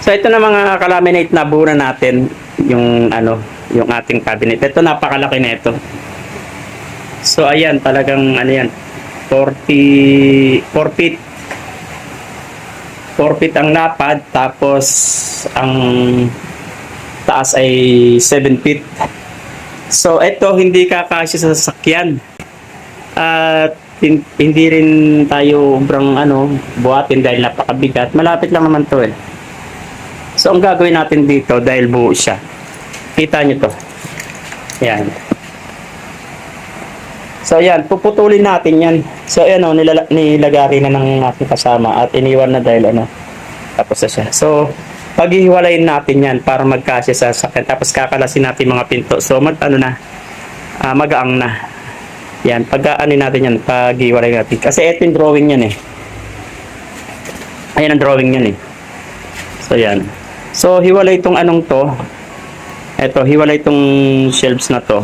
So ito na mga kalaminate na buo na natin yung ano, yung ating cabinet. Ito napakalaki nito. So ayan, talagang ano yan, 4 feet. 4 feet ang lapad, tapos ang taas ay 7 feet. So ito hindi kakasya sa sasakyan. At hindi rin tayo sobrang ano, buhatin dahil napakabigat. Malapit lang naman to eh. So ang gagawin natin dito dahil buo siya. Kita nyo to. Yan. So ayan, puputulin natin yan. So ayan o, nilagari na ng aking kasama at iniwan na dahil ano, tapos na siya. So paghihiwalayin natin yan para magkasya sa sakyan. Tapos kakalasin natin mga pinto. So ano na, magaang na. Yan, pag-ano natin yan, paghihiwalayin natin. Kasi ito yung drawing yan eh. Ayan ang drawing yan eh. So yan. So hiwalay itong anong to. Ito, hiwalay itong shelves na to.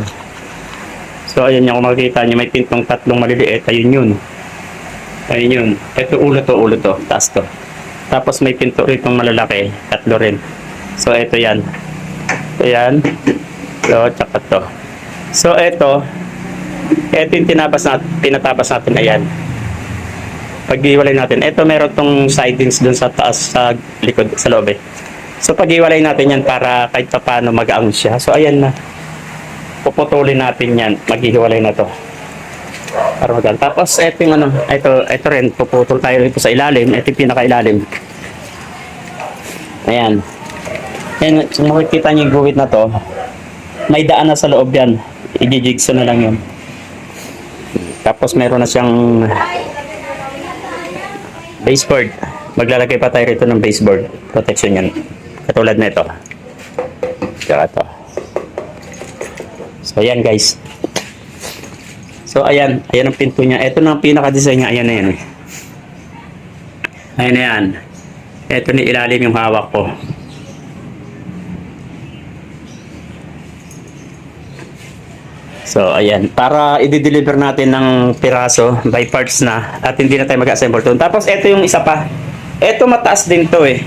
So ayan yung kung makikita nyo, may pintong tatlong maliliit. Ayun yun. Ayun yun. Ito ulo to, taas to. Tapos may pinto ritong malalaki, tatlo rin. So ito yan. Ito yan. So, tsaka to. So ito yung pinatapas natin, ayan. Pag-iwalay natin. Ito meron tong sidings dun sa taas, sa likod, sa loob eh. So pag-iwalay natin yan para kahit pa paano mag-aang siya. So ayan na. Puputulin natin yan. Maghihiwalay na to. Para mag-aang. Tapos ito yung ano, ito rin. Puputol tayo rito sa ilalim. Ito yung pinaka-ilalim. Ayan. Ayan. So makikita nyo yung guhit na to. May daan na sa loob yan. I-jigsaw na lang yun. Tapos meron na siyang baseboard. Maglalagay pa tayo rito ng baseboard. Protection yan. Katulad na ito. Tsaka ito. So ayan guys. So ayan. Ayan ang pinto niya. Ito na ang pinaka-design niya. Ayan na yan eh. Ayan na yan. Ito ni ilalim yung hawak ko. So ayan. Para i-deliver natin ng piraso by parts na. At hindi na tayo mag-assemble doon. Tapos ito yung isa pa. Ito mataas din to eh.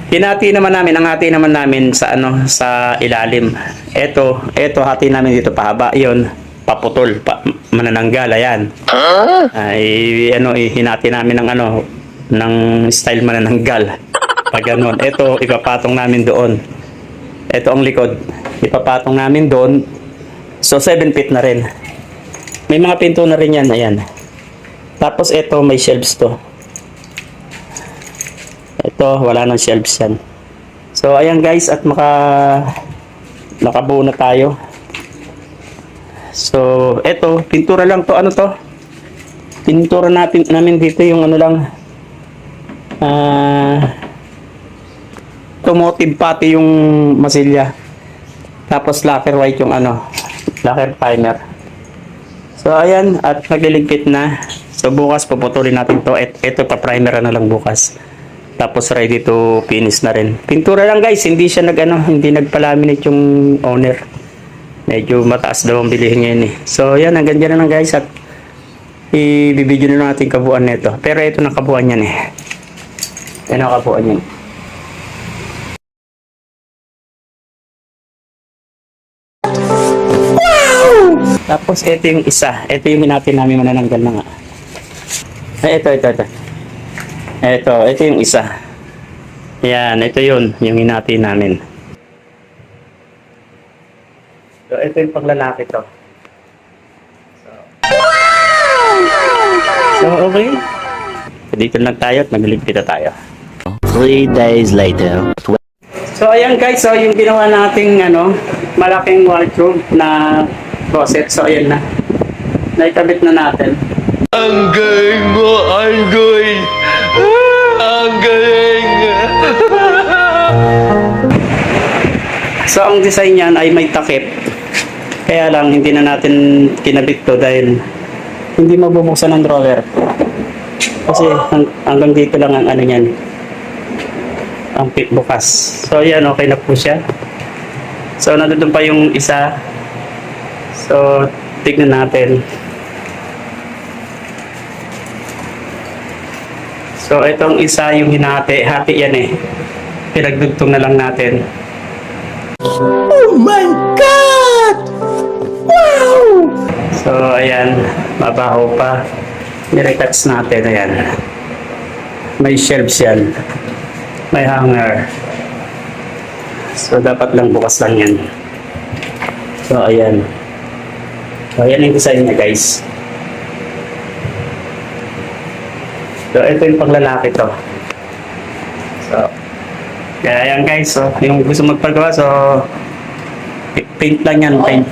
Hinati naman namin, ang hati naman namin sa ano, sa ilalim. Ito hati namin dito pahaba, 'yon, paputol, manananggal, ayan. Ay ano, hinati namin ng ano, ng style manananggal. Pag ganun, ito ipapatong namin doon. Ito ang likod, ipapatong namin doon. So 7 feet na rin. May mga pinto na rin yan, ayan. Tapos ito may shelves to. Ito, wala nang shelves yan. So, ayan guys, at nakabuo na tayo. So, ito, pintura lang to. Ano to? Pintura namin dito yung ano lang. Automotive pati yung masilya. Tapos lacquer white yung ano, lacquer primer. So, ayan, at nagliligpit na. So, bukas puputulin natin to. Ito pa primer na lang bukas. Tapos ready to finish na rin. Pintura lang guys, hindi siya hindi nagpalaminate yung owner. Medyo mataas daw ang bilihin ngayon eh. So yan, hanggang dyan na lang guys at i-video na natin kabuuan nito. Pero ito na kabuuan yan eh. Yan ang kabuuan yan. Wow! Tapos ito yung isa. Ito yung natin namin manananggal na nga. Ay, ito. Ito yung isa. Yan, ito yun, yung hinati namin. So, ito yung panglalaki to. So, okay. Dito lang tayo at magliligpit na tayo. 3 days later. So, ayan guys, so yung ginawa nating malaking wardrobe na closet. So, ayan na. Naikabit na natin. Ang galing mo, Anggoy! Ang galing! So, ang design niyan ay may takip. Kaya lang, hindi na natin kinabit to dahil hindi mabubuksan ng drawer. Kasi hanggang dito lang ang ano niyan. Ang pit bukas. So, yan, okay na po siya. So, nandun pa yung isa. So, tignan natin. So, itong isa yung hinati. Hati yan eh. pinagdugtong na lang natin. Oh my God! Wow! So, ayan, mabaho pa. Niretouch natin, ayan. May shelves yan. May hanger. So, dapat lang bukas lang yan. So, ayan. So, ayan yung design niya, guys. So, ito yung panglalaki to. So, kaya ayan guys, so, yung gusto magpagawa, so, paint lang yan, paint.